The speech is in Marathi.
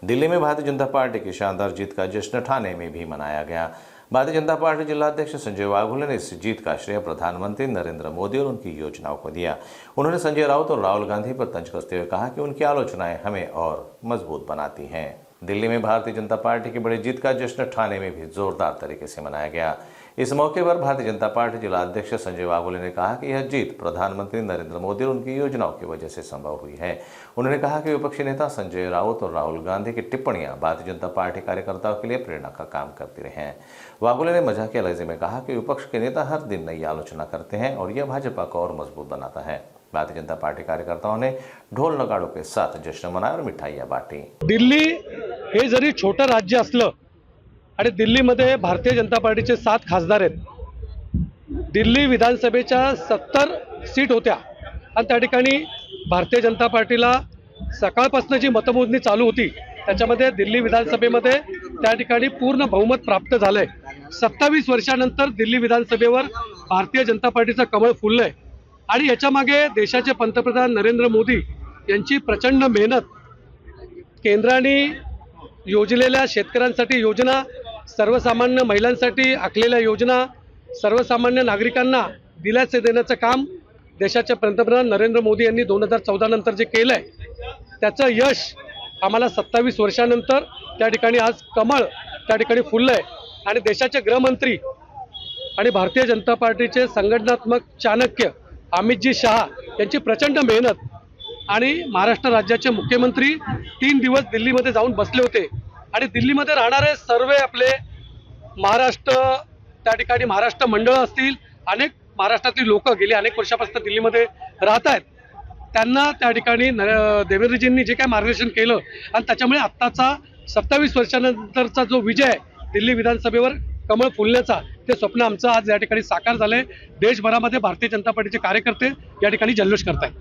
दिल्ली में भारतीय जनता पार्टी की शानदार जीत का जश्न ठाणे में भी मनाया गया। भारतीय जनता पार्टी जिलाध्यक्ष संजय वाघोले ने इस जीत का श्रेय प्रधानमंत्री नरेंद्र मोदी और उनकी योजनाओं को दिया। उन्होंने संजय राउत और राहुल गांधी पर तंज कसते हुए कहा कि उनकी आलोचनाएं हमें और मजबूत बनाती हैं। दिल्ली में भारतीय जनता पार्टी की बड़ी जीत का जश्न ठाणे में भी जोरदार तरीके से मनाया गया। इस मौके पर भारतीय जनता पार्टी जिला अध्यक्ष संजय वाघोले ने कहा कि यह जीत प्रधानमंत्री नरेंद्र मोदी और उनकी योजनाओं की वजह से संभव हुई है। उन्होंने कहा कि विपक्षी नेता संजय राउत और राहुल गांधी की टिप्पणियां भारतीय जनता पार्टी कार्यकर्ताओं के लिए प्रेरणा का काम करती रही हैं। वाघोले ने मजाकिया लहजे में कहा कि विपक्ष के नेता हर दिन नई आलोचना करते हैं और यह भाजपा को और मजबूत बनाता है। भारतीय जनता पार्टी कार्यकर्ताओं ने ढोल नगाड़ों के साथ जश्न मनाया और मिठाइयां बांटी। दिल्ली हे जरी छोटं राज्य असलं आणि दिल्लीमध्ये भारतीय जनता पार्टीचे 7 खासदार आहेत। दिल्ली विधानसभेच्या 70 सीट होत्या आणि त्या ठिकाणी भारतीय जनता पार्टीला सकाळपासून जी मतमोजणी चालू होती त्याच्यामध्ये दिल्ली विधानसभेमध्ये त्या ठिकाणी पूर्ण बहुमत प्राप्त झालंय। 27 वर्षानंतर दिल्ली विधानसभेवर भारतीय जनता पार्टीचं कमळ फुललंय आणि याच्या मागे देशाचे पंतप्रधान नरेंद्र मोदी यांची प्रचंड मेहनत, केंद्राने योजलेल्या शेतकऱ्यांसाठी योजना, सर्वसामान्य महिलांसाठी आखलेल्या योजना, सर्वसामान्य नागरिकांना दिलासे देण्याचं काम देशाचे पंतप्रधान नरेंद्र मोदी यांनी 2014 नंतर जे केलंय त्याचं यश आम्हाला 27 वर्षानंतर त्या ठिकाणी आज कमळ त्या ठिकाणी फुललंय आणि देशाचे गृहमंत्री आणि भारतीय जनता पार्टीचे संघटनात्मक चाणक्य अमितजी शहा यांची प्रचंड मेहनत आणि महाराष्ट्र राज्याचे मुख्यमंत्री 3 दिवस दिल्लीमध्ये जाऊन बसले होते आणि दिल्लीमध्ये राहणारे सर्व आपले महाराष्ट्र त्या ठिकाणी महाराष्ट्र मंडळ असतील, अनेक महाराष्ट्रातील लोक गेली अनेक वर्षापासून दिल्लीमध्ये राहत आहेत, त्यांना त्या ठिकाणी देवेंद्रजींनी जे काही मार्गदर्शन केलं आणि त्याच्यामुळे आत्ताचा 27 वर्षानंतरचा जो विजय आहे दिल्ली विधानसभेवर कमळ फुलण्याचा, ते स्वप्न आमचं आज या ठिकाणी साकार झालंय। देशभरामध्ये भारतीय जनता पार्टीचे कार्यकर्ते या ठिकाणी जल्लोष करतायत।